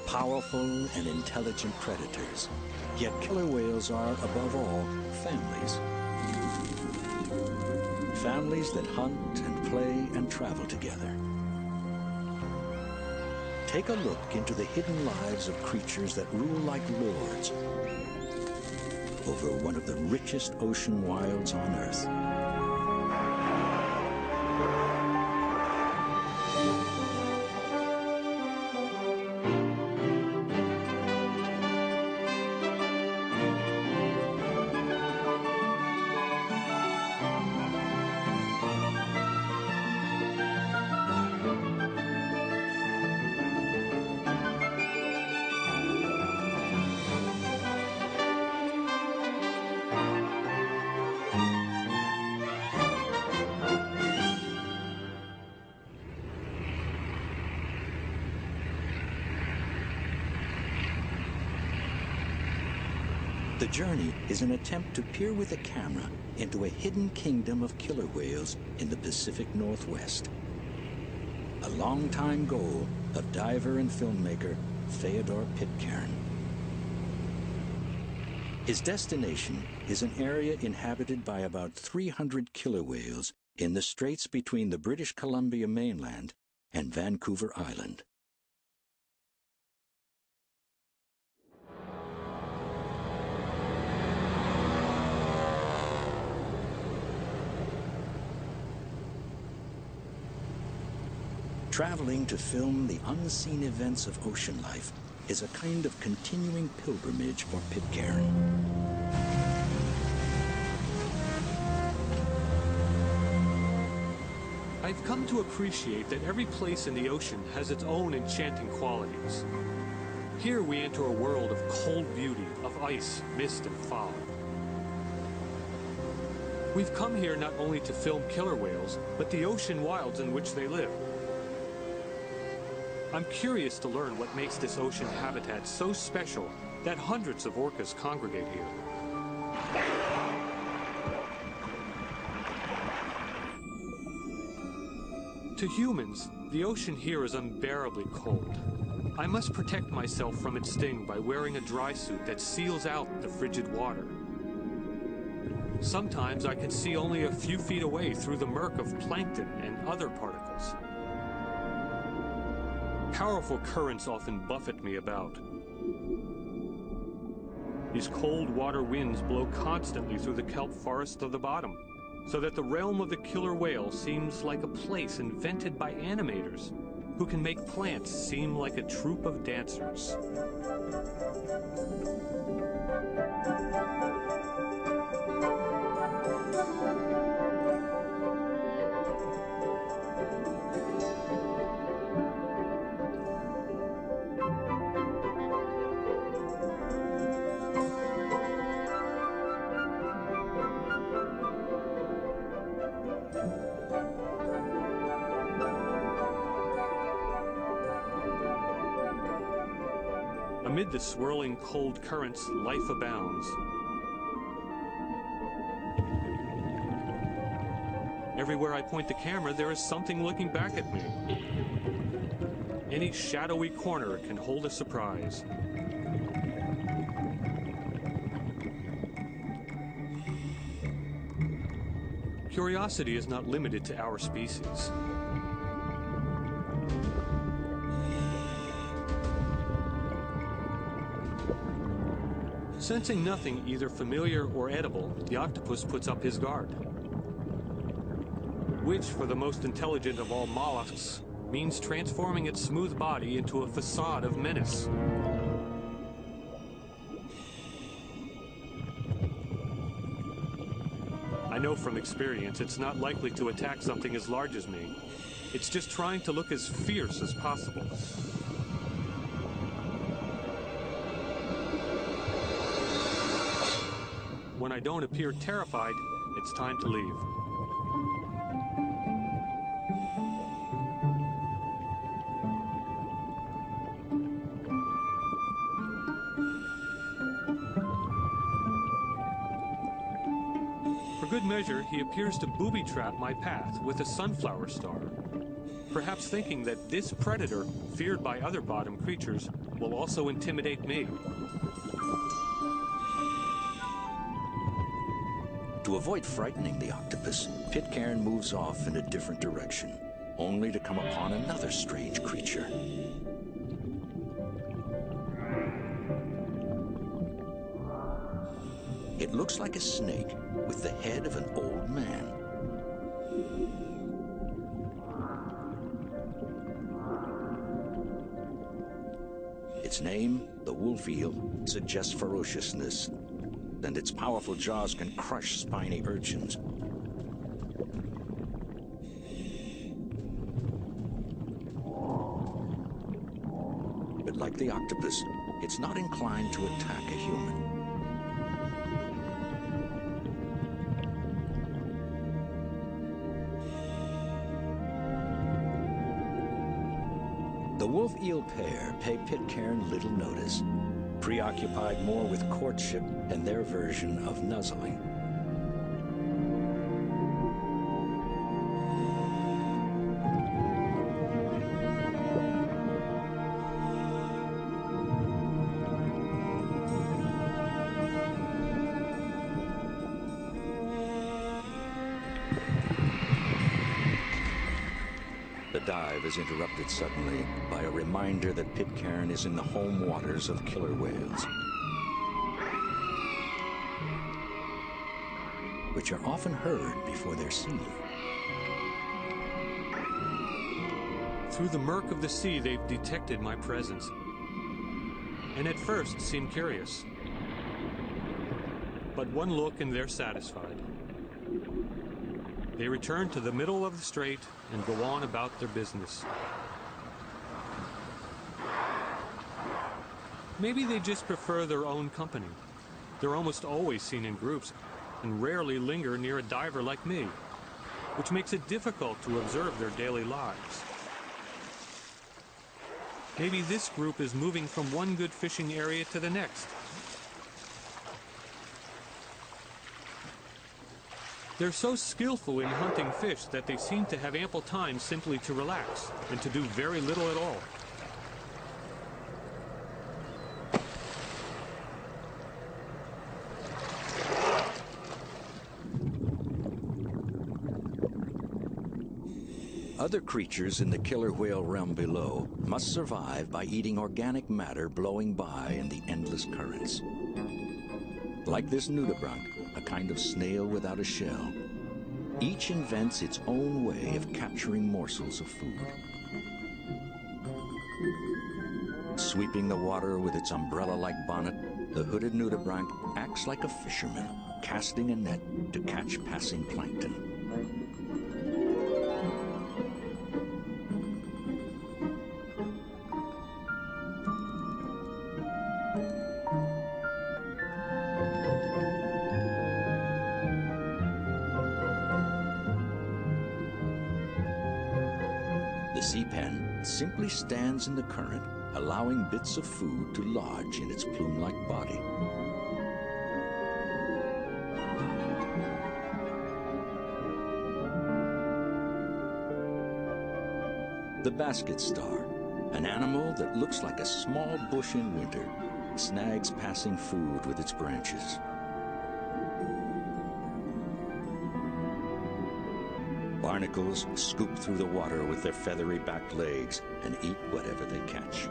powerful and intelligent predators. Yet killer whales are, above all, families. Families that hunt and play and travel together. Take a look into the hidden lives of creatures that rule like lords over one of the richest ocean wilds on Earth. The journey is an attempt to peer with a camera into a hidden kingdom of killer whales in the Pacific Northwest. A long-time goal of diver and filmmaker Theodore Pitcairn. His destination is an area inhabited by about 300 killer whales in the straits between the British Columbia mainland and Vancouver Island. Traveling to film the unseen events of ocean life is a kind of continuing pilgrimage for Pitcairn. I've come to appreciate that every place in the ocean has its own enchanting qualities. Here we enter a world of cold beauty, of ice, mist, and fog. We've come here not only to film killer whales, but the ocean wilds in which they live. I'm curious to learn what makes this ocean habitat so special that hundreds of orcas congregate here. To humans, the ocean here is unbearably cold. I must protect myself from its sting by wearing a dry suit that seals out the frigid water. Sometimes I can see only a few feet away through the murk of plankton and other particles. Powerful currents often buffet me about. These cold water winds blow constantly through the kelp forest of the bottom, so that the realm of the killer whale seems like a place invented by animators who can make plants seem like a troupe of dancers. Amid the swirling cold currents, life abounds. Everywhere I point the camera, there is something looking back at me. Any shadowy corner can hold a surprise. Curiosity is not limited to our species. Sensing nothing either familiar or edible, the octopus puts up his guard. Which, for the most intelligent of all mollusks, means transforming its smooth body into a facade of menace. I know from experience it's not likely to attack something as large as me. It's just trying to look as fierce as possible. When I don't appear terrified, it's time to leave. For good measure, he appears to booby-trap my path with a sunflower star, perhaps thinking that this predator, feared by other bottom creatures, will also intimidate me. To avoid frightening the octopus, Pitcairn moves off in a different direction, only to come upon another strange creature. It looks like a snake with the head of an old man. Its name, the wolf eel, suggests ferociousness, and its powerful jaws can crush spiny urchins. But like the octopus, it's not inclined to attack a human. The wolf-eel pair pay Pitcairn little notice, preoccupied more with courtship and their version of nuzzling. The dive is interrupted suddenly by a reminder that Pitcairn is in the home waters of killer whales, which are often heard before they're seen. Through the murk of the sea, they've detected my presence, and at first seemed curious. But one look and they're satisfied. They return to the middle of the strait and go on about their business. Maybe they just prefer their own company. They're almost always seen in groups and rarely linger near a diver like me, which makes it difficult to observe their daily lives. Maybe this group is moving from one good fishing area to the next. They're so skillful in hunting fish that they seem to have ample time simply to relax and to do very little at all. Other creatures in the killer whale realm below must survive by eating organic matter blowing by in the endless currents. Like this nudibranch, a kind of snail without a shell, each invents its own way of capturing morsels of food. Sweeping the water with its umbrella-like bonnet, the hooded nudibranch acts like a fisherman, casting a net to catch passing plankton. The sea pen simply stands in the current, allowing bits of food to lodge in its plume-like body. The basket star, an animal that looks like a small bush in winter, snags passing food with its branches. Barnacles scoop through the water with their feathery back legs and eat whatever they catch.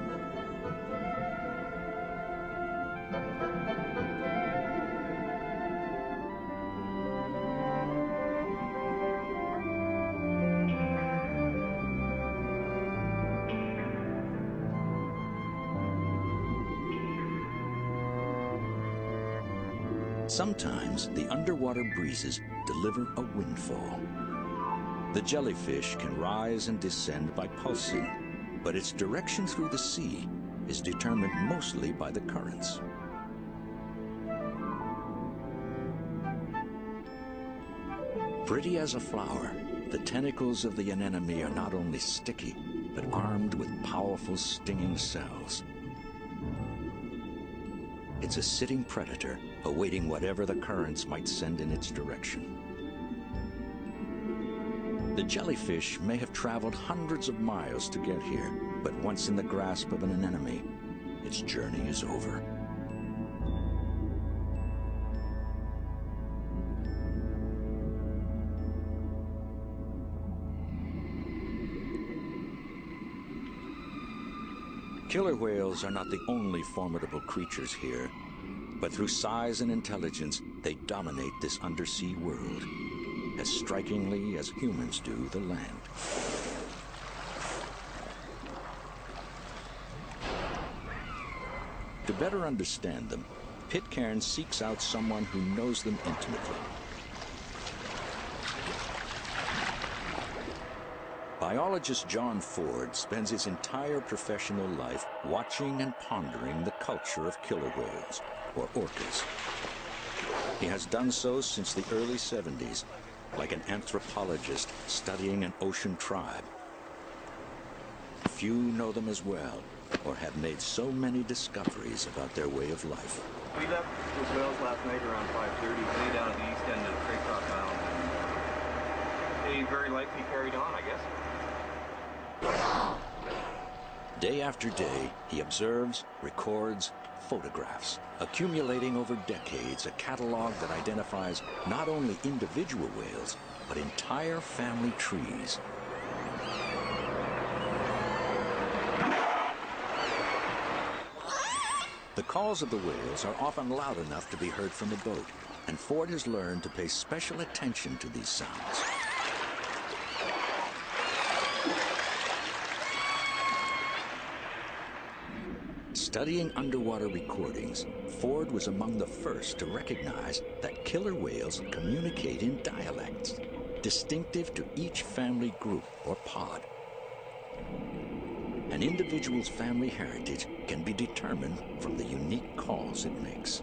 Sometimes the underwater breezes deliver a windfall. The jellyfish can rise and descend by pulsing, but its direction through the sea is determined mostly by the currents. Pretty as a flower, the tentacles of the anemone are not only sticky, but armed with powerful stinging cells. It's a sitting predator, awaiting whatever the currents might send in its direction. The jellyfish may have traveled hundreds of miles to get here, but once in the grasp of an anemone, its journey is over. Killer whales are not the only formidable creatures here, but through size and intelligence, they dominate this undersea world, as strikingly as humans do the land. To better understand them, Pitcairn seeks out someone who knows them intimately. Biologist John Ford spends his entire professional life watching and pondering the culture of killer whales, or orcas. He has done so since the early 70s, like an anthropologist studying an ocean tribe. Few know them as well, or have made so many discoveries about their way of life. We left with whales last night around 5:30, way down at the east end of Craycroft Island, and they very likely carried on, I guess. Day after day, he observes, records, photographs, accumulating over decades a catalog that identifies not only individual whales, but entire family trees. The calls of the whales are often loud enough to be heard from a boat, and Ford has learned to pay special attention to these sounds. Studying underwater recordings, Ford was among the first to recognize that killer whales communicate in dialects, distinctive to each family group or pod. An individual's family heritage can be determined from the unique calls it makes.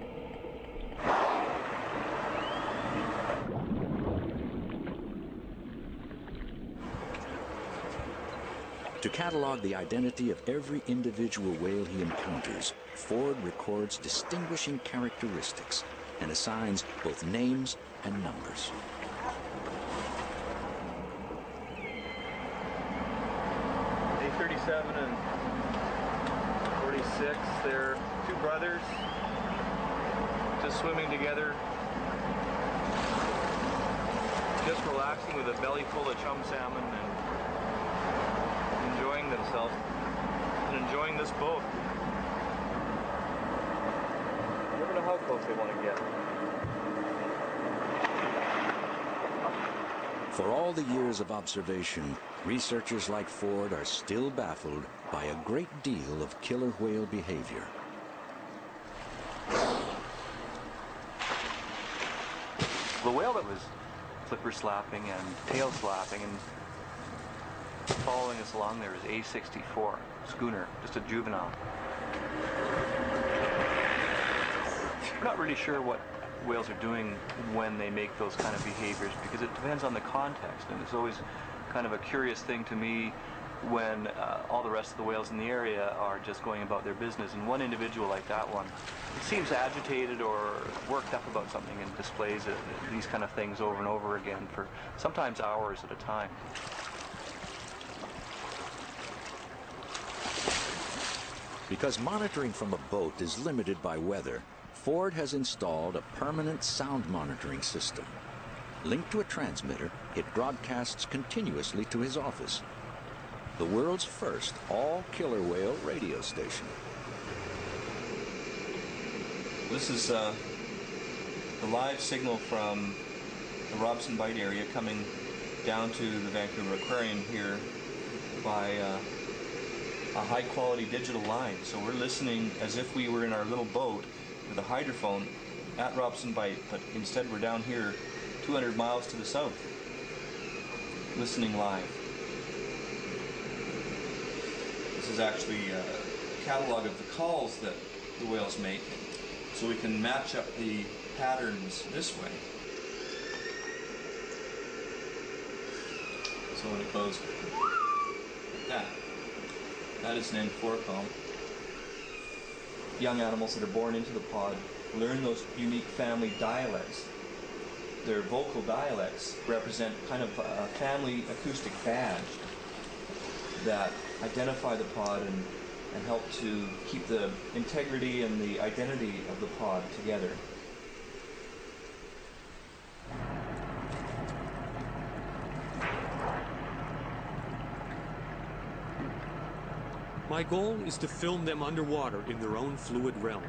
To catalog the identity of every individual whale he encounters, Ford records distinguishing characteristics and assigns both names and numbers. A37 and 46, they're two brothers, just swimming together, just relaxing with a belly full of chum salmon and enjoying themselves and enjoying this boat. I never know how close they want to get. For all the years of observation, researchers like Ford are still baffled by a great deal of killer whale behavior. The whale that was flipper slapping and tail slapping and following us along there is A64, schooner, just a juvenile. We're not really sure what whales are doing when they make those kind of behaviors because it depends on the context, and it's always kind of a curious thing to me when all the rest of the whales in the area are just going about their business, and one individual like that one, it seems agitated or worked up about something and displays these kind of things over and over again for sometimes hours at a time. Because monitoring from a boat is limited by weather, Ford has installed a permanent sound monitoring system. Linked to a transmitter, it broadcasts continuously to his office. The world's first all-killer whale radio station. This is the live signal from the Robson Bight area coming down to the Vancouver Aquarium here by a high-quality digital line. So we're listening as if we were in our little boat with a hydrophone at Robson Bight, but instead we're down here 200 miles to the south, listening live. This is actually a catalog of the calls that the whales make, so we can match up the patterns this way. So when it goes like that is an N4 call. Young animals that are born into the pod learn those unique family dialects. Their vocal dialects represent kind of a family acoustic badge that identify the pod and and help to keep the integrity and the identity of the pod together. My goal is to film them underwater in their own fluid realm.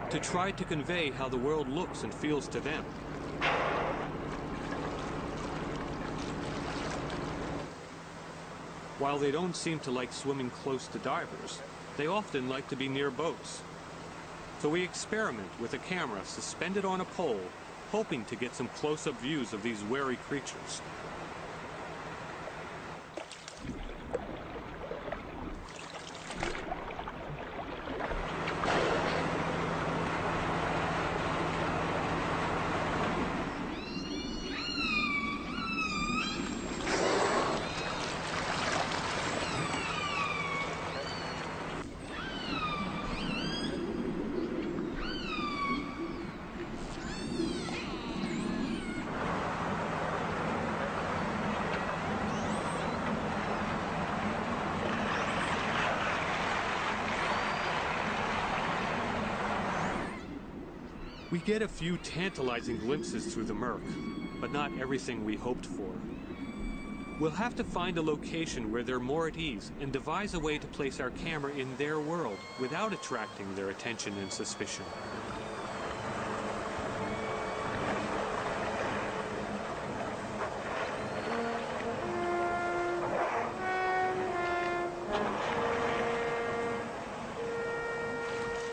To try to convey how the world looks and feels to them. While they don't seem to like swimming close to divers, they often like to be near boats. So we experiment with a camera suspended on a pole, hoping to get some close-up views of these wary creatures. We get a few tantalizing glimpses through the murk, but not everything we hoped for. We'll have to find a location where they're more at ease and devise a way to place our camera in their world without attracting their attention and suspicion.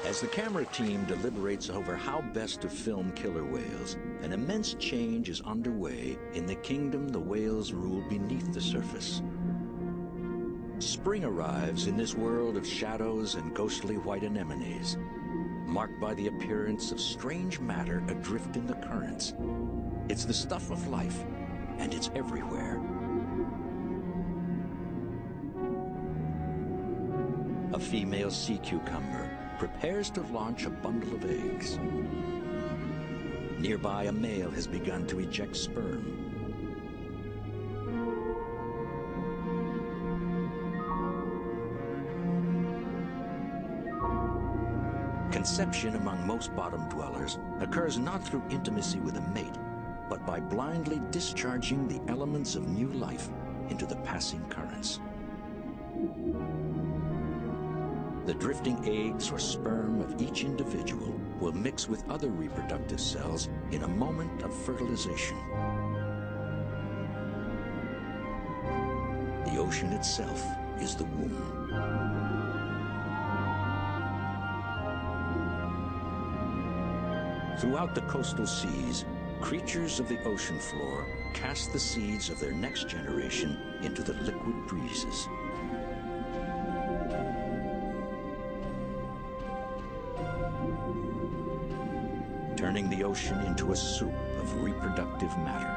As the camera team deliberates over how best to film killer whales, an immense change is underway in the kingdom the whales rule beneath the surface. Spring arrives in this world of shadows and ghostly white anemones, marked by the appearance of strange matter adrift in the currents. It's the stuff of life, and it's everywhere. A female sea cucumber prepares to launch a bundle of eggs. Nearby, a male has begun to eject sperm. Conception among most bottom dwellers occurs not through intimacy with a mate, but by blindly discharging the elements of new life into the passing currents. The drifting eggs or sperm of each individual will mix with other reproductive cells in a moment of fertilization. The ocean itself is the womb. Throughout the coastal seas, creatures of the ocean floor cast the seeds of their next generation into the liquid breezes. Turning the ocean into a soup of reproductive matter.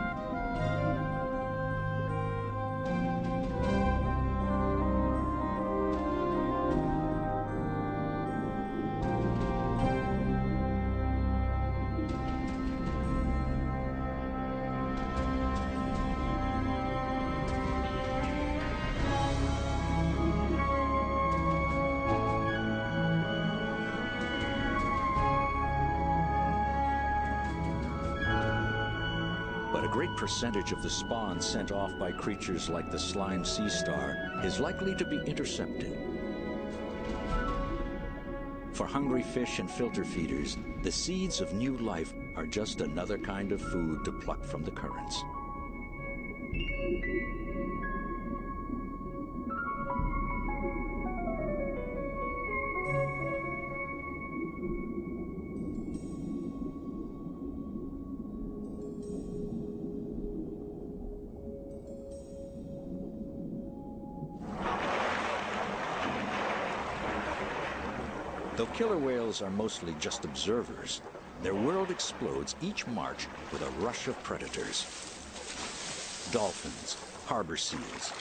A great percentage of the spawn sent off by creatures like the slime sea star is likely to be intercepted. For hungry fish and filter feeders, the seeds of new life are just another kind of food to pluck from the currents. Though killer whales are mostly just observers, their world explodes each March with a rush of predators. Dolphins, harbor seals,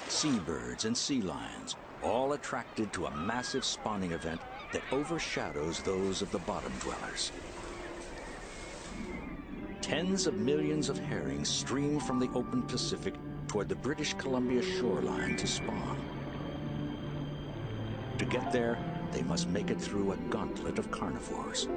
seabirds, and sea lions, all attracted to a massive spawning event that overshadows those of the bottom dwellers. Tens of millions of herring stream from the open Pacific toward the British Columbia shoreline to spawn. To get there, they must make it through a gauntlet of carnivores.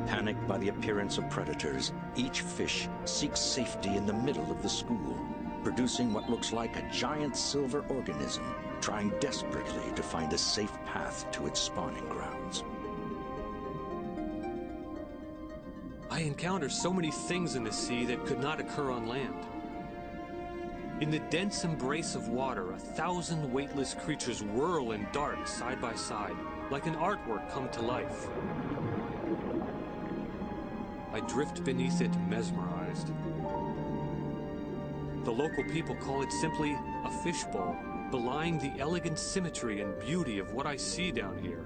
Panicked by the appearance of predators, each fish seeks safety in the middle of the school, producing what looks like a giant silver organism, trying desperately to find a safe path to its spawning grounds. I encounter so many things in the sea that could not occur on land. In the dense embrace of water, 1,000 weightless creatures whirl and dart side by side, like an artwork come to life. I drift beneath it, mesmerized. The local people call it simply a fishbowl, belying the elegant symmetry and beauty of what I see down here.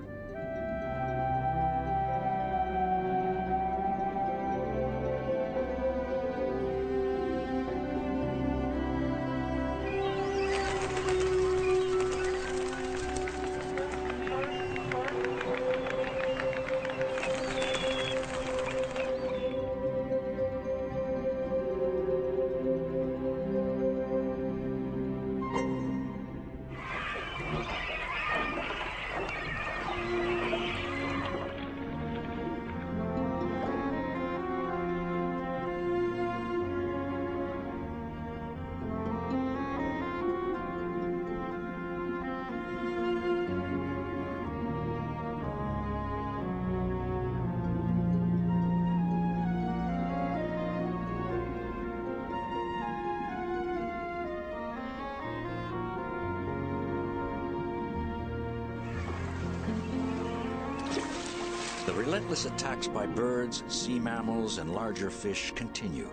The relentless attacks by birds, sea mammals, and larger fish continue,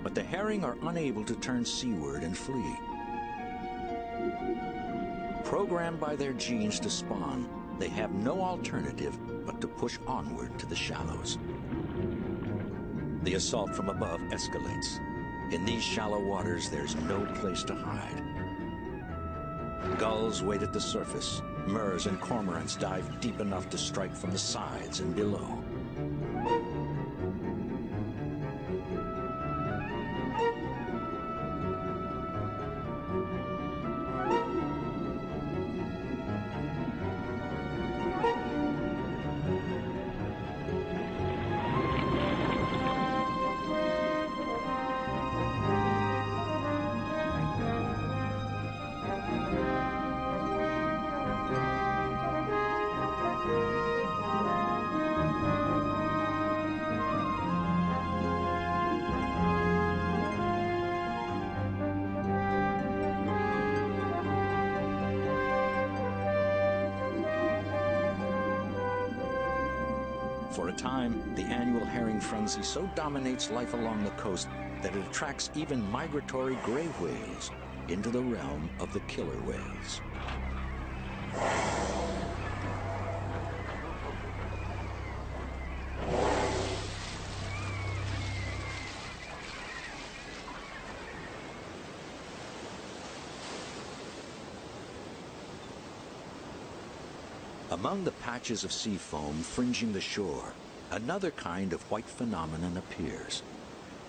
but the herring are unable to turn seaward and flee. Programmed by their genes to spawn, they have no alternative but to push onward to the shallows. The assault from above escalates. In these shallow waters, there's no place to hide. Gulls wait at the surface. Murres and cormorants dive deep enough to strike from the sides and below. For a time, the annual herring frenzy so dominates life along the coast that it attracts even migratory gray whales into the realm of the killer whales. Among the patches of sea foam fringing the shore, another kind of white phenomenon appears,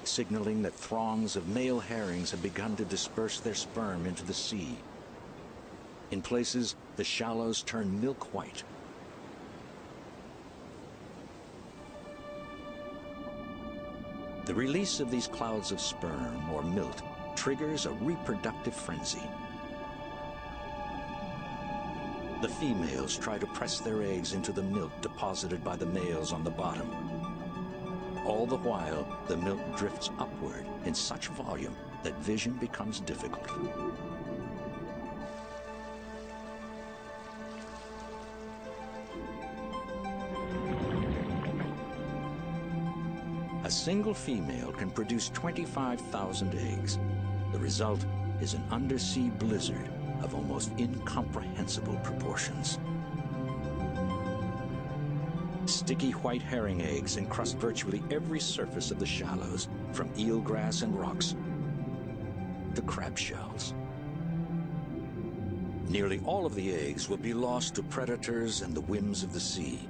signaling that throngs of male herrings have begun to disperse their sperm into the sea. In places, the shallows turn milk white. The release of these clouds of sperm, or milt, triggers a reproductive frenzy. The females try to press their eggs into the milk deposited by the males on the bottom. All the while, the milk drifts upward in such volume that vision becomes difficult. A single female can produce 25,000 eggs. The result is an undersea blizzard of almost incomprehensible proportions. Sticky white herring eggs encrust virtually every surface of the shallows, from eelgrass and rocks to crab shells. Nearly all of the eggs will be lost to predators and the whims of the sea.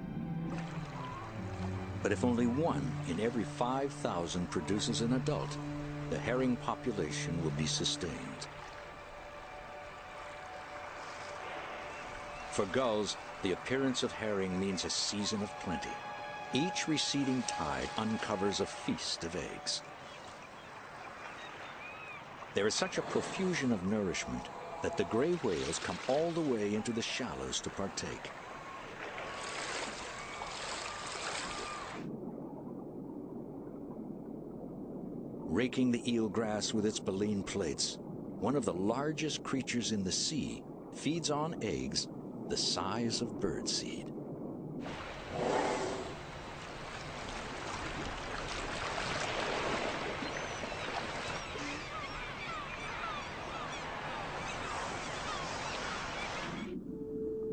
But if only one in every 5,000 produces an adult, the herring population will be sustained. For gulls, the appearance of herring means a season of plenty. Each receding tide uncovers a feast of eggs. There is such a profusion of nourishment that the gray whales come all the way into the shallows to partake. Raking the eelgrass with its baleen plates, one of the largest creatures in the sea feeds on eggs the size of birdseed.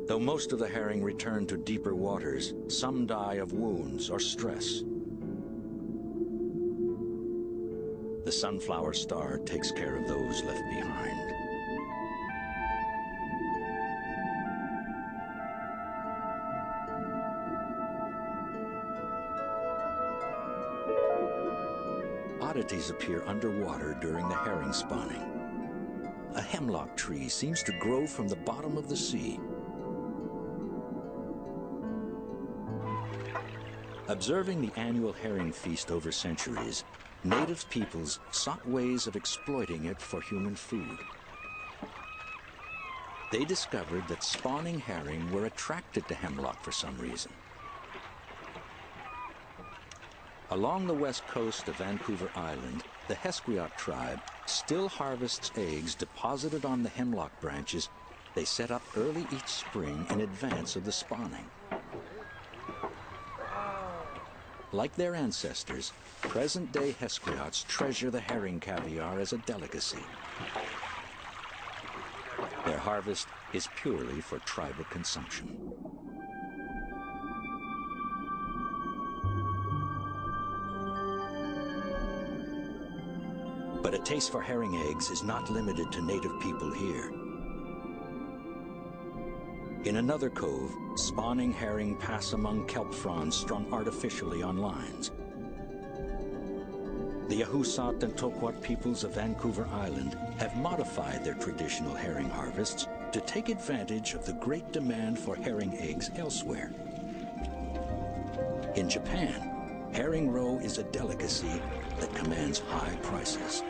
Though most of the herring return to deeper waters, some die of wounds or stress. The sunflower star takes care of those left behind. Oddities appear underwater during the herring spawning. A hemlock tree seems to grow from the bottom of the sea. Observing the annual herring feast over centuries, native peoples sought ways of exploiting it for human food. They discovered that spawning herring were attracted to hemlock for some reason. Along the west coast of Vancouver Island, the Hesquiot tribe still harvests eggs deposited on the hemlock branches they set up early each spring in advance of the spawning. Like their ancestors, present-day Hesquiots treasure the herring caviar as a delicacy. Their harvest is purely for tribal consumption. But a taste for herring eggs is not limited to native people here. In another cove, spawning herring pass among kelp fronds strung artificially on lines. The Ahusat and Toquat peoples of Vancouver Island have modified their traditional herring harvests to take advantage of the great demand for herring eggs elsewhere. In Japan, herring roe is a delicacy that commands high prices.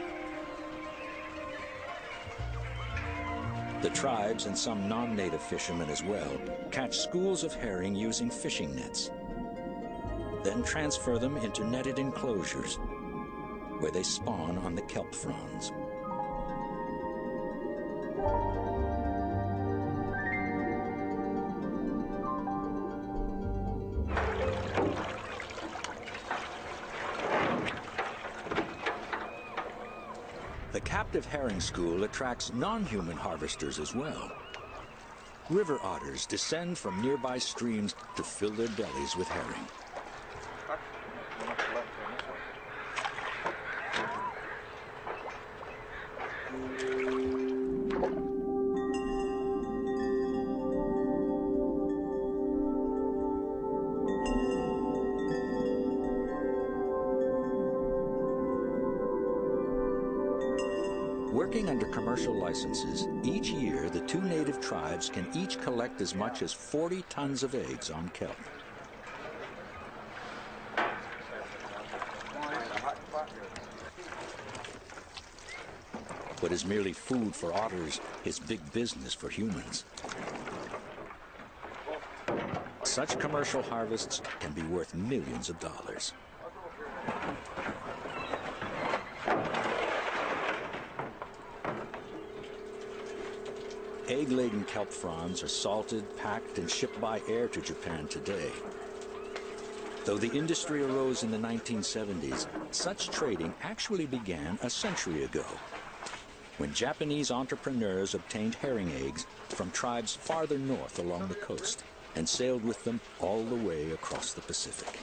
The tribes, and some non-native fishermen as well, catch schools of herring using fishing nets, then transfer them into netted enclosures where they spawn on the kelp fronds. The captive herring school attracts non-human harvesters as well. River otters descend from nearby streams to fill their bellies with herring. Working under commercial licenses, each year the two native tribes can each collect as much as 40 tons of eggs on kelp. What is merely food for otters is big business for humans. Such commercial harvests can be worth millions of dollars. Egg-laden kelp fronds are salted, packed, and shipped by air to Japan today. Though the industry arose in the 1970s, such trading actually began a century ago, when Japanese entrepreneurs obtained herring eggs from tribes farther north along the coast and sailed with them all the way across the Pacific.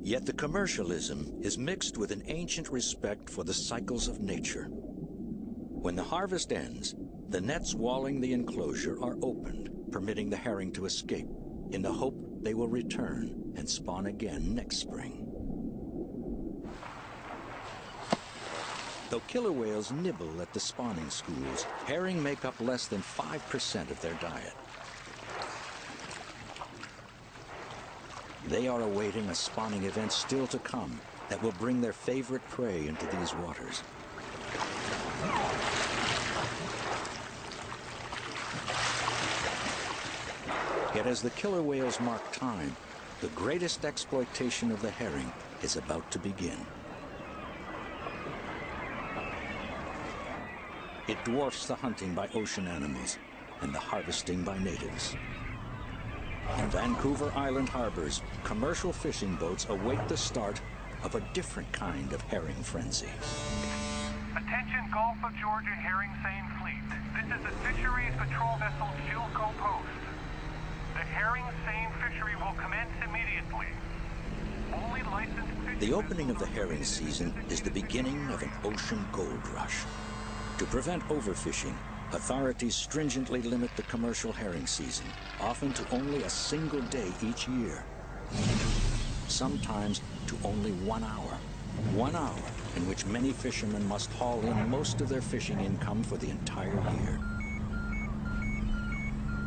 Yet the commercialism is mixed with an ancient respect for the cycles of nature. When the harvest ends, the nets walling the enclosure are opened, permitting the herring to escape, in the hope they will return and spawn again next spring. Though killer whales nibble at the spawning schools, herring make up less than 5% of their diet. They are awaiting a spawning event still to come that will bring their favorite prey into these waters. Yet as the killer whales mark time, the greatest exploitation of the herring is about to begin. It dwarfs the hunting by ocean animals and the harvesting by natives. In Vancouver Island harbors, commercial fishing boats await the start of a different kind of herring frenzy. Attention Gulf of Georgia herring seine fleet. This is the Fisheries Patrol Vessel Chilco Post. The herring seine fishery will commence immediately. Only licensed fishing The opening of the herring season is the beginning of an ocean gold rush. To prevent overfishing, authorities stringently limit the commercial herring season, often to only a single day each year. Sometimes to only 1 hour. 1 hour in which many fishermen must haul in most of their fishing income for the entire year.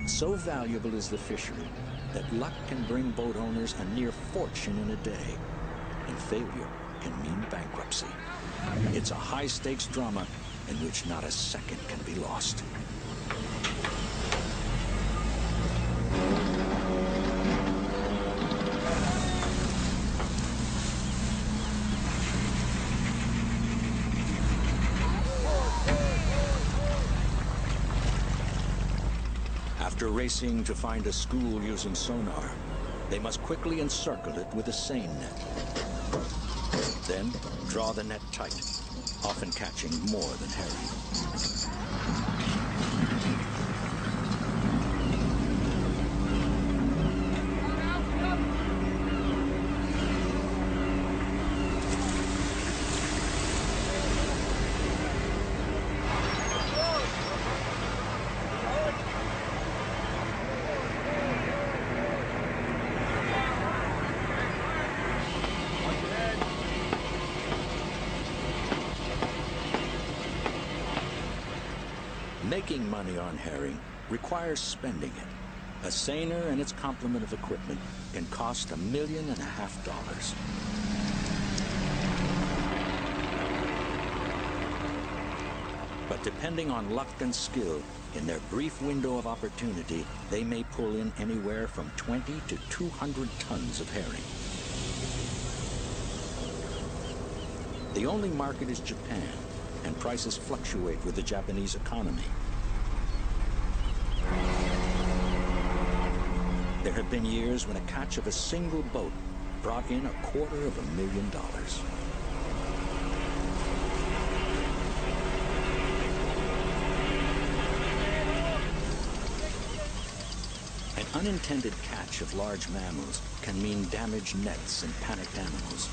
So valuable is the fishery that luck can bring boat owners a near fortune in a day, and failure can mean bankruptcy. It's a high-stakes drama in which not a second can be lost. After racing to find a school using sonar, they must quickly encircle it with a seine net. Then draw the net tight, often catching more than herring. Making money on herring requires spending it. A seiner and its complement of equipment can cost $1.5 million. But depending on luck and skill, in their brief window of opportunity, they may pull in anywhere from 20 to 200 tons of herring. The only market is Japan, and prices fluctuate with the Japanese economy. There have been years when a catch of a single boat brought in $250,000. An unintended catch of large mammals can mean damaged nets and panicked animals.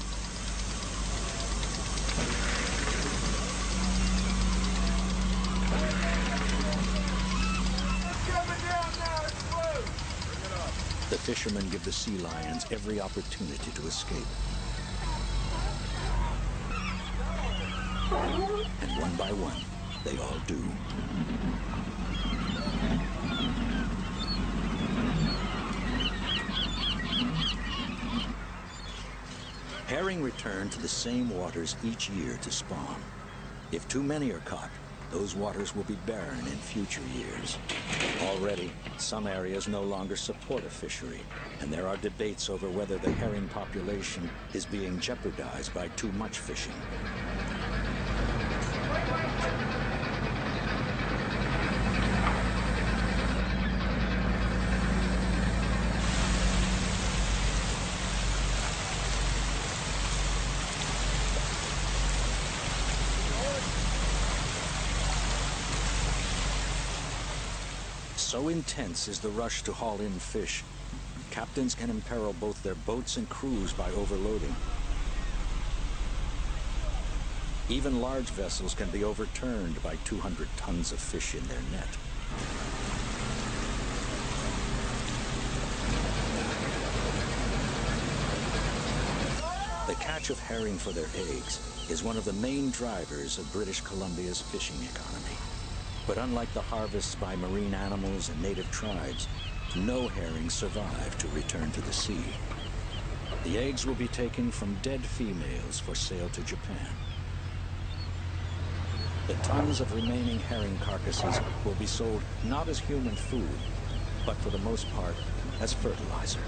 The fishermen give the sea lions every opportunity to escape. And one by one, they all do. Herring return to the same waters each year to spawn. If too many are caught, those waters will be barren in future years. Already, some areas no longer support a fishery, and there are debates over whether the herring population is being jeopardized by too much fishing. So intense is the rush to haul in fish, captains can imperil both their boats and crews by overloading. Even large vessels can be overturned by 200 tons of fish in their net. The catch of herring for their eggs is one of the main drivers of British Columbia's fishing economy. But unlike the harvests by marine animals and native tribes, no herring survive to return to the sea. The eggs will be taken from dead females for sale to Japan. The tons of remaining herring carcasses will be sold not as human food, but for the most part as fertilizer.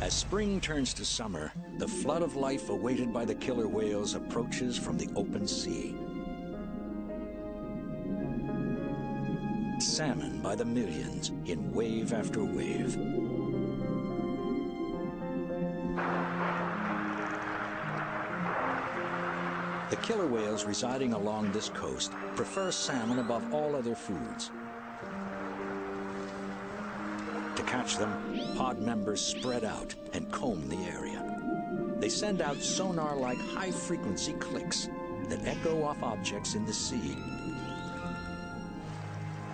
As spring turns to summer, the flood of life awaited by the killer whales approaches from the open sea. Salmon by the millions in wave after wave. The killer whales residing along this coast prefer salmon above all other foods. To catch them, pod members spread out and comb the area. They send out sonar-like high-frequency clicks that echo off objects in the sea,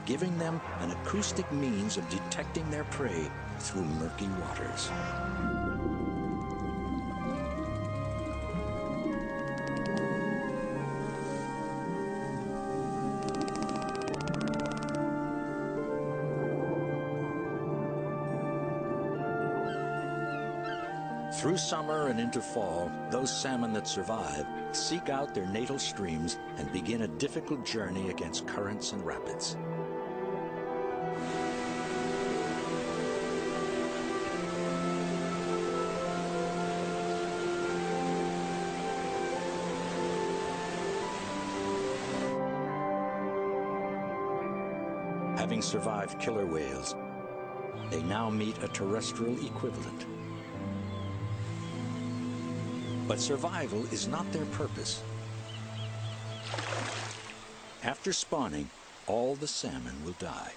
giving them an acoustic means of detecting their prey through murky waters. Through summer and into fall, those salmon that survive seek out their natal streams and begin a difficult journey against currents and rapids. Having survived killer whales, they now meet a terrestrial equivalent. But survival is not their purpose. After spawning, all the salmon will die.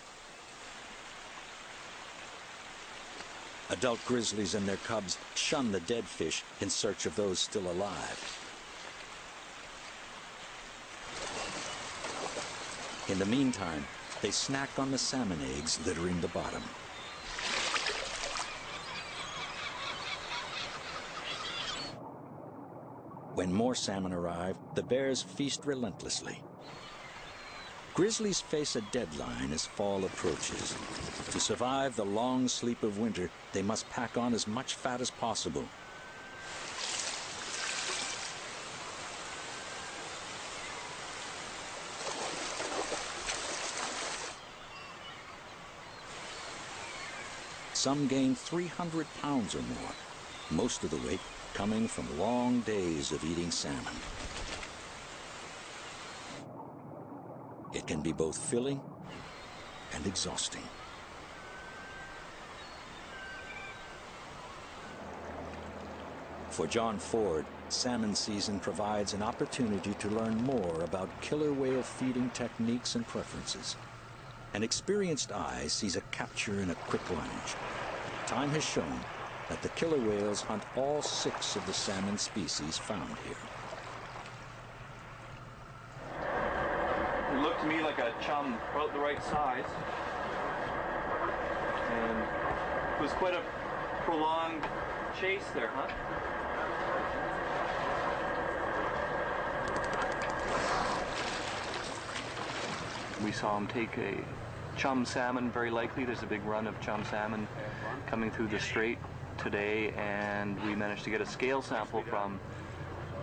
Adult grizzlies and their cubs shun the dead fish in search of those still alive. In the meantime, they snack on the salmon eggs littering the bottom. When more salmon arrive, the bears feast relentlessly. Grizzlies face a deadline as fall approaches. To survive the long sleep of winter, they must pack on as much fat as possible. Some gain 300 pounds or more, most of the weight coming from long days of eating salmon. It can be both filling and exhausting. For John Ford, salmon season provides an opportunity to learn more about killer whale feeding techniques and preferences. An experienced eye sees a capture in a quick lunge. Time has shown that the killer whales hunt all 6 of the salmon species found here. It looked to me like a chum, about the right size. And it was quite a prolonged chase there, huh? We saw him take a chum salmon, very likely. There's a big run of chum salmon coming through the strait today, and we managed to get a scale sample from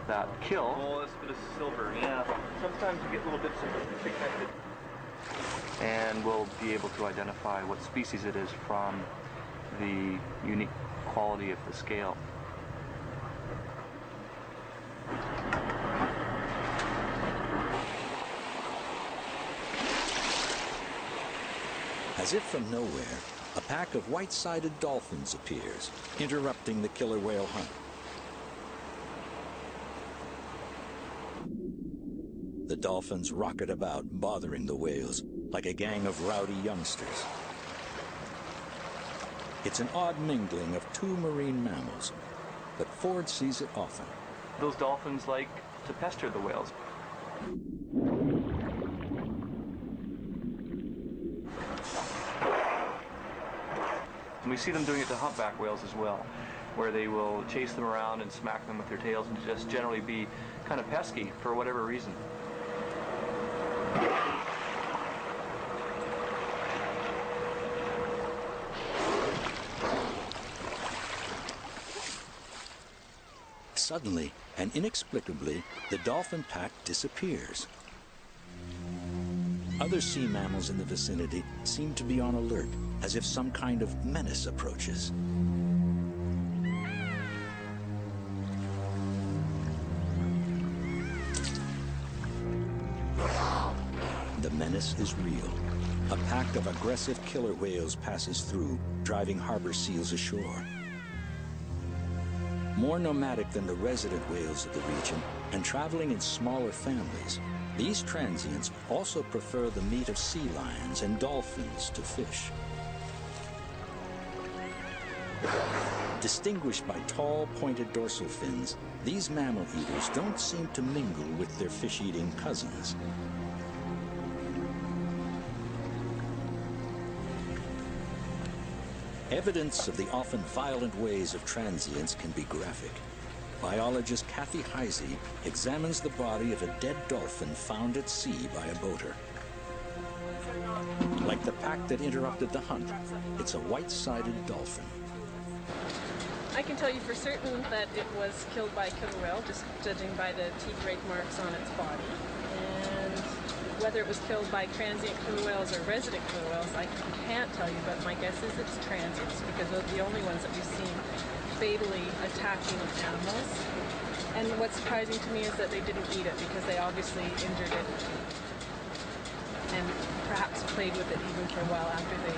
that kill. Oh, that's a bit of silver, yeah. Sometimes you get little bits of pigmented. And we'll be able to identify what species it is from the unique quality of the scale. As if from nowhere, a pack of white-sided dolphins appears, interrupting the killer whale hunt. The dolphins rocket about, bothering the whales, like a gang of rowdy youngsters. It's an odd mingling of two marine mammals, but Ford sees it often. Those dolphins like to pester the whales. And we see them doing it to humpback whales as well, where they will chase them around and smack them with their tails and just generally be kind of pesky for whatever reason. Suddenly and inexplicably, the dolphin pack disappears. Other sea mammals in the vicinity seem to be on alert, as if some kind of menace approaches. The menace is real. A pack of aggressive killer whales passes through, driving harbor seals ashore. More nomadic than the resident whales of the region and traveling in smaller families, these transients also prefer the meat of sea lions and dolphins to fish. Distinguished by tall, pointed dorsal fins, these mammal eaters don't seem to mingle with their fish-eating cousins. Evidence of the often violent ways of transients can be graphic. Biologist Kathy Heisey examines the body of a dead dolphin found at sea by a boater. Like the pack that interrupted the hunt, it's a white-sided dolphin. I can tell you for certain that it was killed by a killer whale, just judging by the teeth rake marks on its body. And whether it was killed by transient killer whales or resident killer whales, I can't tell you, but my guess is it's transients, because those are the only ones that we've seen fatally attacking animals. And what's surprising to me is that they didn't eat it, because they obviously injured it and perhaps played with it even for a while after they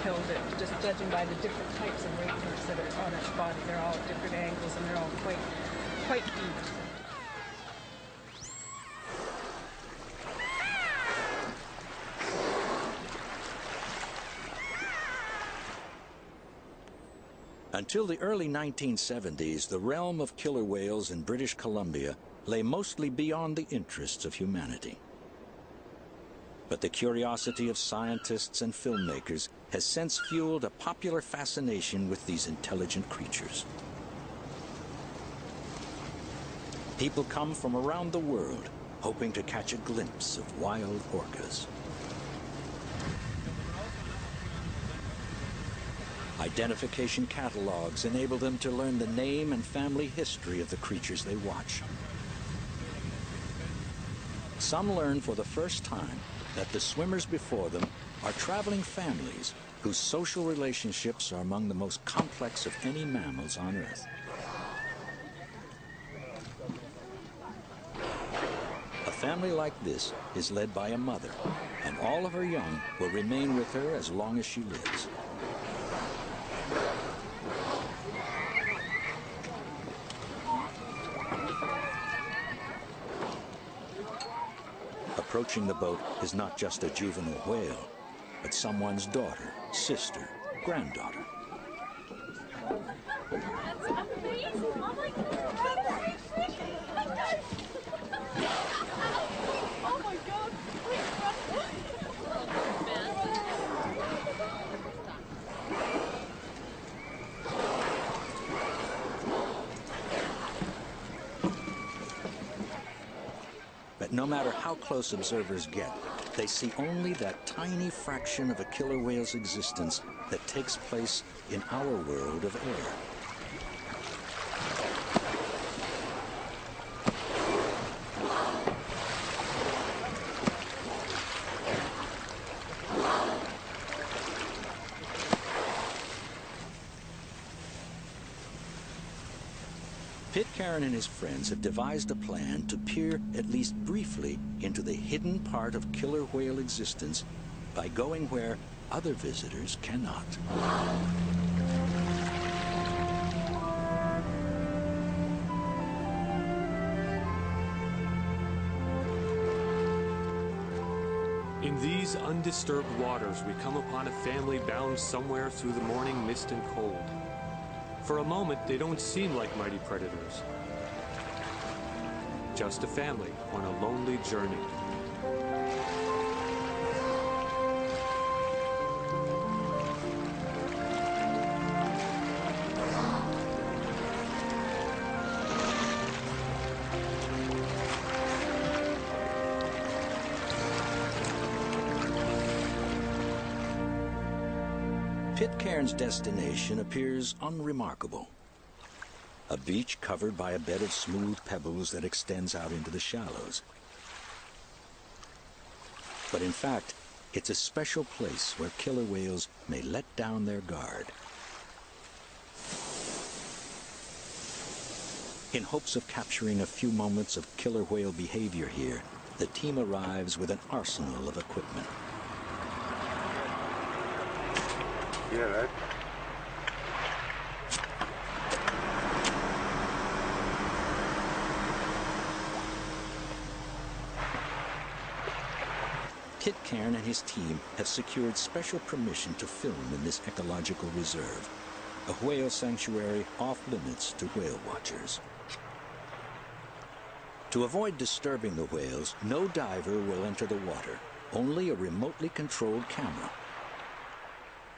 killed it, just judging by the different types of rake marks that are on its body. They're all at different angles and they're all quite deep. Until the early 1970s, the realm of killer whales in British Columbia lay mostly beyond the interests of humanity. But the curiosity of scientists and filmmakers has since fueled a popular fascination with these intelligent creatures. People come from around the world hoping to catch a glimpse of wild orcas. Identification catalogs enable them to learn the name and family history of the creatures they watch. Some learn for the first time that the swimmers before them are traveling families whose social relationships are among the most complex of any mammals on Earth. A family like this is led by a mother, and all of her young will remain with her as long as she lives. Approaching the boat is not just a juvenile whale, but someone's daughter, sister, granddaughter. That's amazing! Oh my God! Oh my God! But no matter how close observers get, they see only that tiny fraction of a killer whale's existence that takes place in our world of air. Pitcairn and his friends have devised a plan to peer, at least briefly, into the hidden part of killer whale existence by going where other visitors cannot. In In these undisturbed waters, we come upon a family bound somewhere through the morning mist and cold. For a moment, they don't seem like mighty predators. Just a family on a lonely journey. Pitcairn's destination appears unremarkable. A beach covered by a bed of smooth pebbles that extends out into the shallows. But in fact, it's a special place where killer whales may let down their guard. In hopes of capturing a few moments of killer whale behavior here, the team arrives with an arsenal of equipment. Yeah, right. Pitcairn and his team have secured special permission to film in this ecological reserve, a whale sanctuary off limits to whale watchers. To avoid disturbing the whales, no diver will enter the water, only a remotely controlled camera.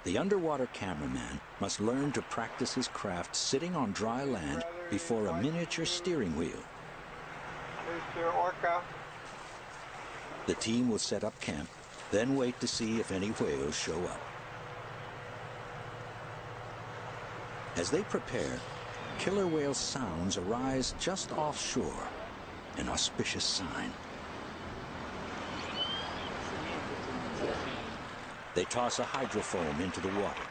The underwater cameraman must learn to practice his craft sitting on dry land before a miniature steering wheel. Mr. Orca. The team will set up camp, then wait to see if any whales show up. As they prepare, killer whale sounds arise just offshore, an auspicious sign. They toss a hydrofoam into the water.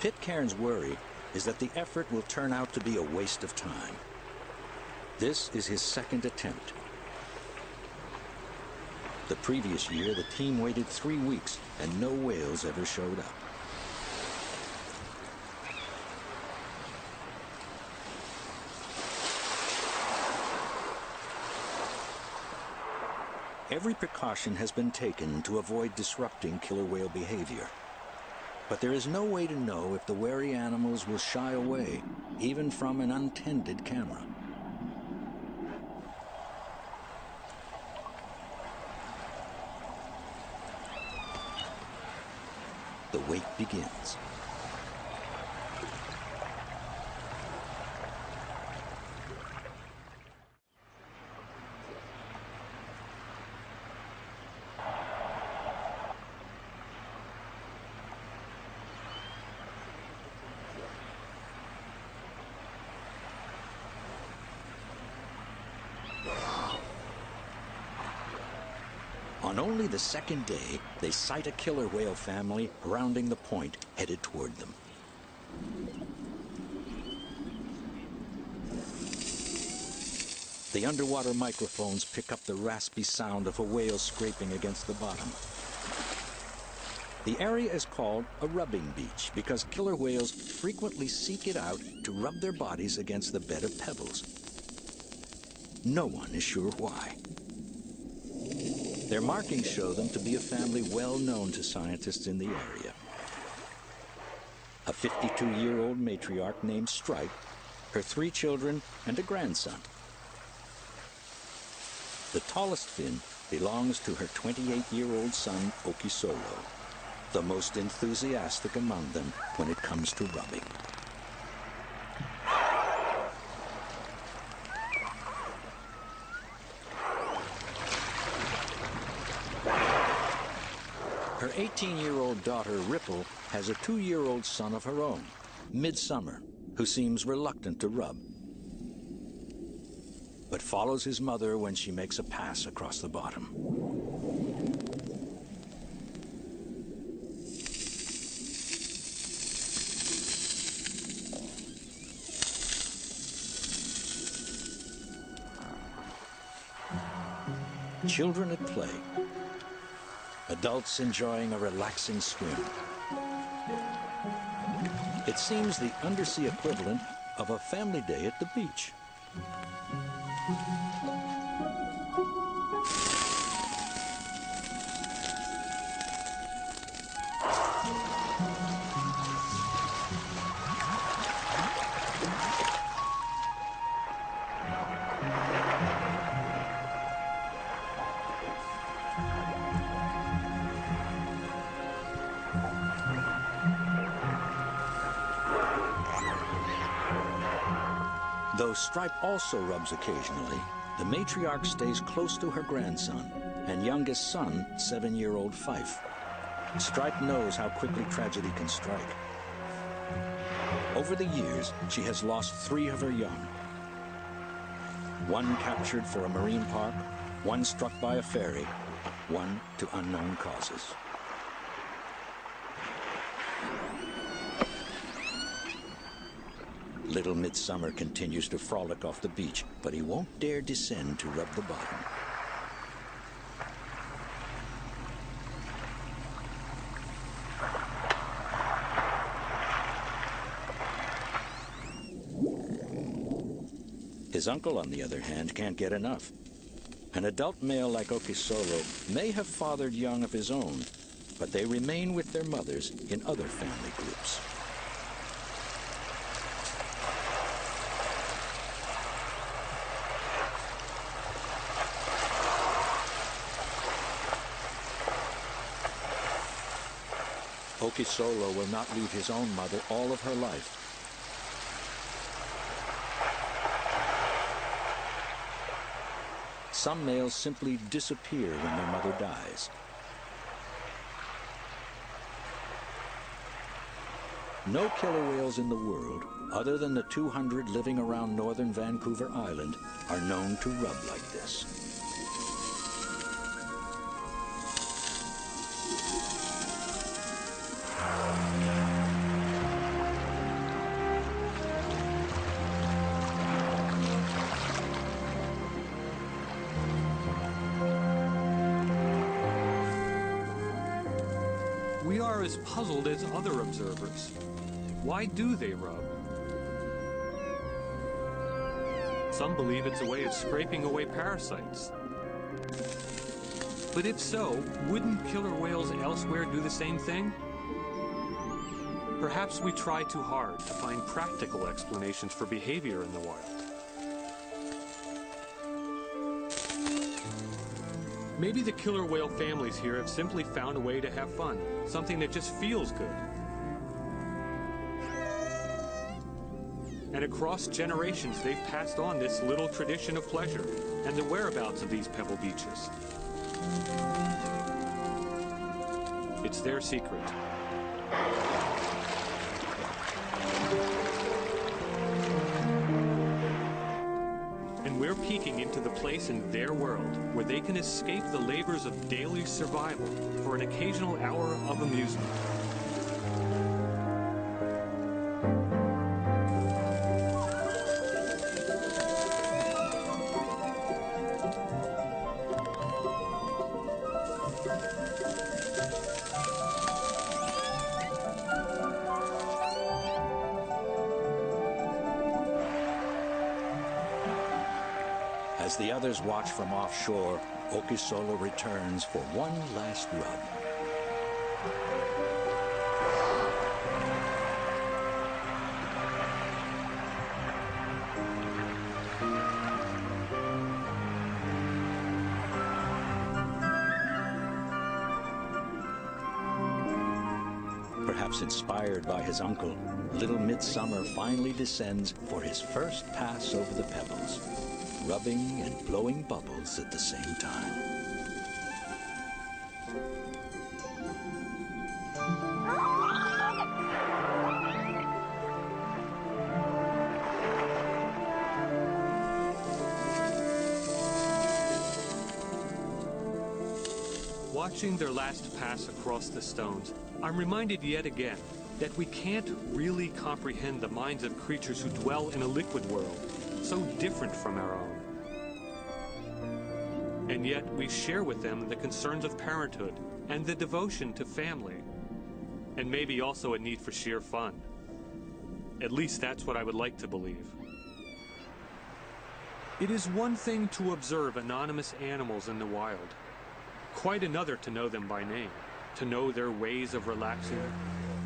Pitcairn's worry is that the effort will turn out to be a waste of time. This is his second attempt. The previous year, the team waited 3 weeks and no whales ever showed up. Every precaution has been taken to avoid disrupting killer whale behavior. But there is no way to know if the wary animals will shy away, even from an untended camera. The wait begins. On only the second day, they sight a killer whale family rounding the point, headed toward them. The underwater microphones pick up the raspy sound of a whale scraping against the bottom. The area is called a rubbing beach because killer whales frequently seek it out to rub their bodies against the bed of pebbles. No one is sure why. Their markings show them to be a family well known to scientists in the area. A 52-year-old matriarch named Stripe, her 3 children, and a grandson. The tallest fin belongs to her 28-year-old son, Okisolo, the most enthusiastic among them when it comes to rubbing. Her 18-year-old daughter, Ripple, has a 2-year-old son of her own, Midsummer, who seems reluctant to rub, but follows his mother when she makes a pass across the bottom. Children at play. Adults enjoying a relaxing swim. It seems the undersea equivalent of a family day at the beach. Though Stripe also rubs occasionally, the matriarch stays close to her grandson and youngest son, 7-year-old Fife. Stripe knows how quickly tragedy can strike. Over the years, she has lost 3 of her young. One captured for a marine park, one struck by a ferry, one to unknown causes. Little Midsummer continues to frolic off the beach, but he won't dare descend to rub the bottom. His uncle, on the other hand, can't get enough. An adult male like Okisolo may have fathered young of his own, but they remain with their mothers in other family groups. Okisolo will not leave his own mother all of her life. Some males simply disappear when their mother dies. No killer whales in the world, other than the 200 living around northern Vancouver Island, are known to rub like this. We are as puzzled as other observers. Why do they rub? Some believe it's a way of scraping away parasites. But if so, wouldn't killer whales elsewhere do the same thing? Perhaps we try too hard to find practical explanations for behavior in the wild. Maybe the killer whale families here have simply found a way to have fun, something that just feels good. And across generations, they've passed on this little tradition of pleasure and the whereabouts of these pebble beaches. It's their secret. And we're peeking into the place in their world where they can escape the labors of daily survival for an occasional hour of amusement. As the others watch from offshore, Okisolo returns for one last rub. Perhaps inspired by his uncle, little Midsummer finally descends for his first pass over the pebbles, rubbing and blowing bubbles at the same time. Watching their last pass across the stones, I'm reminded yet again that we can't really comprehend the minds of creatures who dwell in a liquid world, so different from our own. And yet we share with them the concerns of parenthood and the devotion to family, and maybe also a need for sheer fun. At least that's what I would like to believe. It is one thing to observe anonymous animals in the wild, quite another to know them by name, to know their ways of relaxing,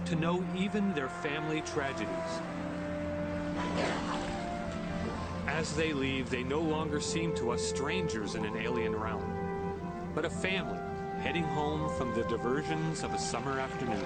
to know even their family tragedies. As they leave, they no longer seem to us strangers in an alien realm, but a family heading home from the diversions of a summer afternoon.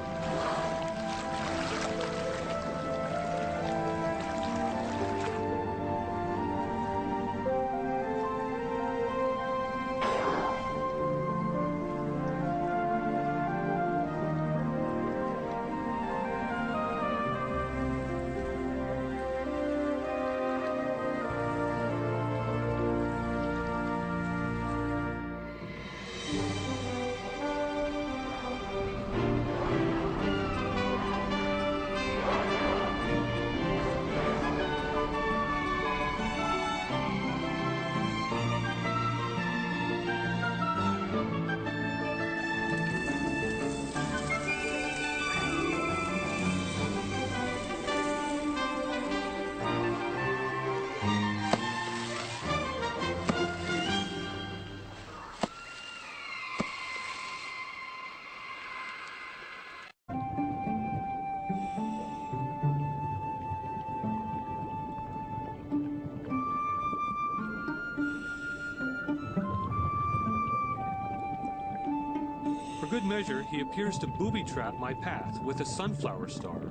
For good measure, he appears to booby-trap my path with a sunflower star,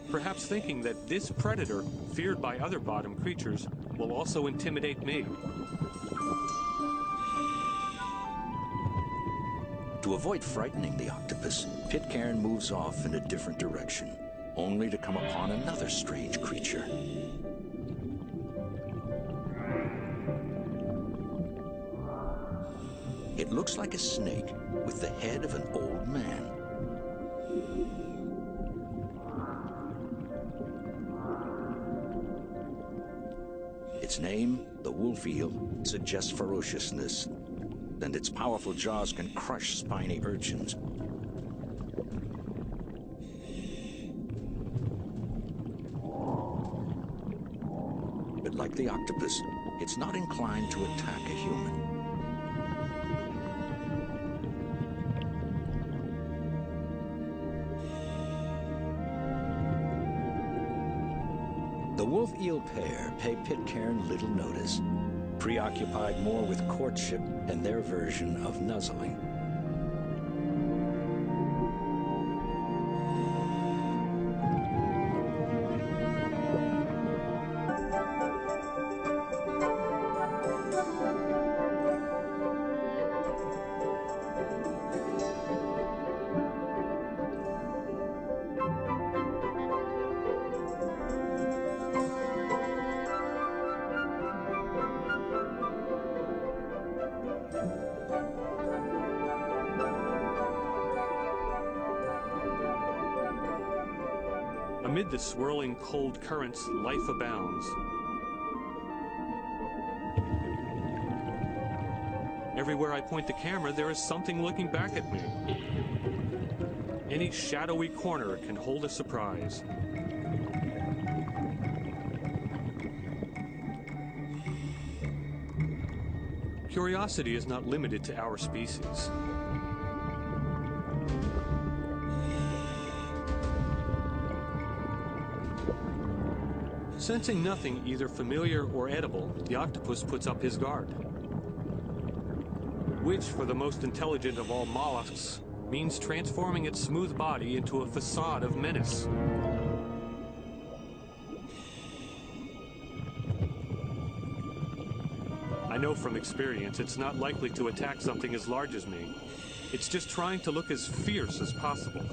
perhaps thinking that this predator, feared by other bottom creatures, will also intimidate me. To avoid frightening the octopus, Pitcairn moves off in a different direction, only to come upon another strange creature. It looks like a snake with the head of an old man. Its name, the wolf eel, suggests ferociousness, and its powerful jaws can crush spiny urchins. But like the octopus, it's not inclined to attack a human. The wolf eel pair pay Pitcairn little notice, preoccupied more with courtship and their version of nuzzling. Amid the swirling cold currents, life abounds. Everywhere I point the camera, there is something looking back at me. Any shadowy corner can hold a surprise. Curiosity is not limited to our species. Sensing nothing either familiar or edible, the octopus puts up his guard. Which, for the most intelligent of all mollusks, means transforming its smooth body into a facade of menace. I know from experience it's not likely to attack something as large as me. It's just trying to look as fierce as possible.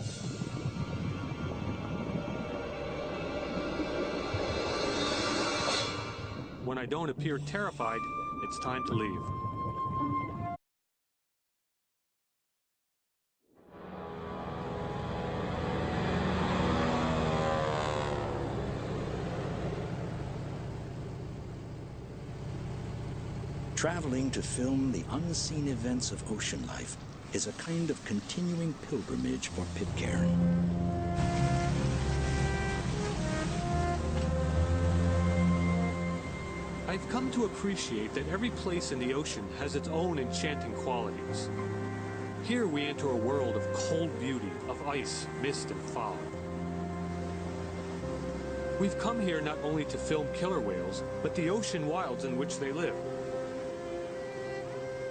When I don't appear terrified, it's time to leave. Traveling to film the unseen events of ocean life is a kind of continuing pilgrimage for Pitcairn. I've come to appreciate that every place in the ocean has its own enchanting qualities. Here we enter a world of cold beauty, of ice, mist, and fog. We've come here not only to film killer whales, but the ocean wilds in which they live.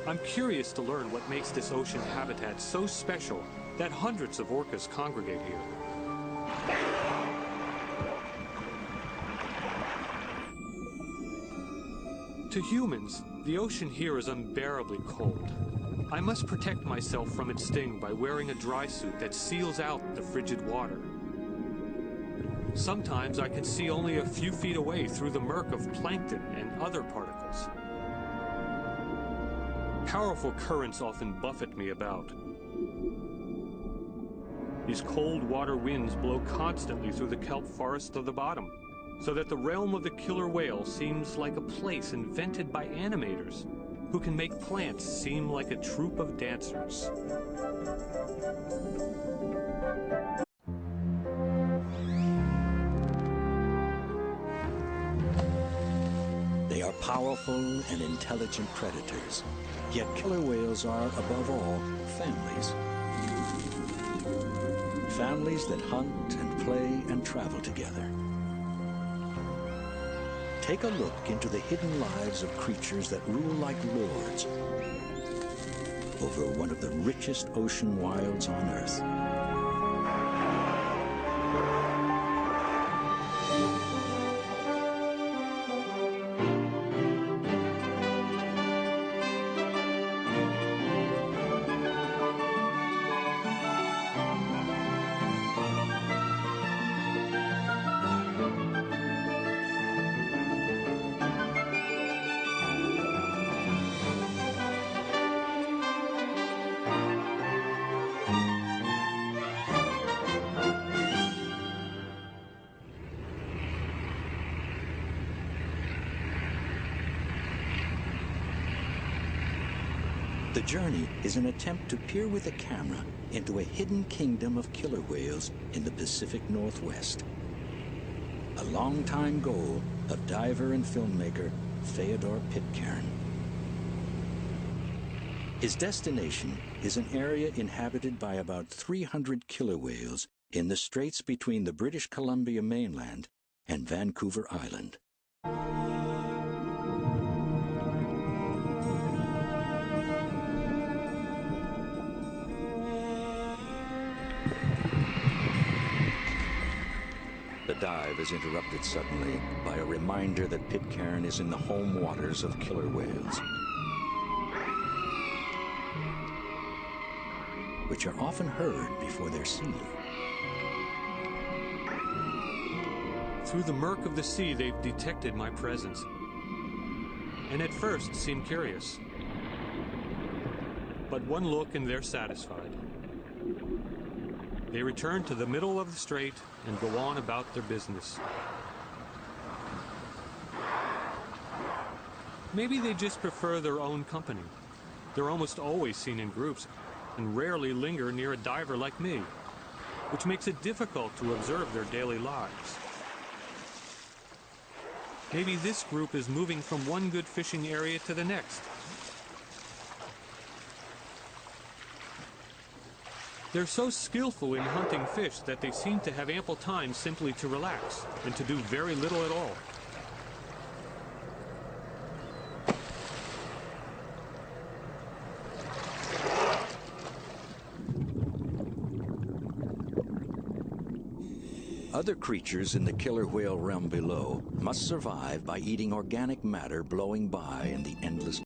I'm curious to learn what makes this ocean habitat so special that hundreds of orcas congregate here. To humans, the ocean here is unbearably cold. I must protect myself from its sting by wearing a dry suit that seals out the frigid water. Sometimes I can see only a few feet away through the murk of plankton and other particles. Powerful currents often buffet me about. These cold water winds blow constantly through the kelp forest of the bottom, so that the realm of the killer whale seems like a place invented by animators who can make plants seem like a troupe of dancers. They are powerful and intelligent predators, yet killer whales are, above all, families. Families that hunt and play and travel together. Take a look into the hidden lives of creatures that rule like lords over one of the richest ocean wilds on Earth. The journey is an attempt to peer with a camera into a hidden kingdom of killer whales in the Pacific Northwest. A long-time goal of diver and filmmaker Theodore Pitcairn. His destination is an area inhabited by about 300 killer whales in the straits between the British Columbia mainland and Vancouver Island. The dive is interrupted suddenly by a reminder that Pitcairn is in the home waters of killer whales, which are often heard before they're seen. Through the murk of the sea, they've detected my presence, and at first seem curious. But one look and they're satisfied. They return to the middle of the strait and go on about their business. Maybe they just prefer their own company. They're almost always seen in groups and rarely linger near a diver like me, which makes it difficult to observe their daily lives. Maybe this group is moving from one good fishing area to the next. They're so skillful in hunting fish that they seem to have ample time simply to relax and to do very little at all. Other creatures in the killer whale realm below must survive by eating organic matter blowing by in the endless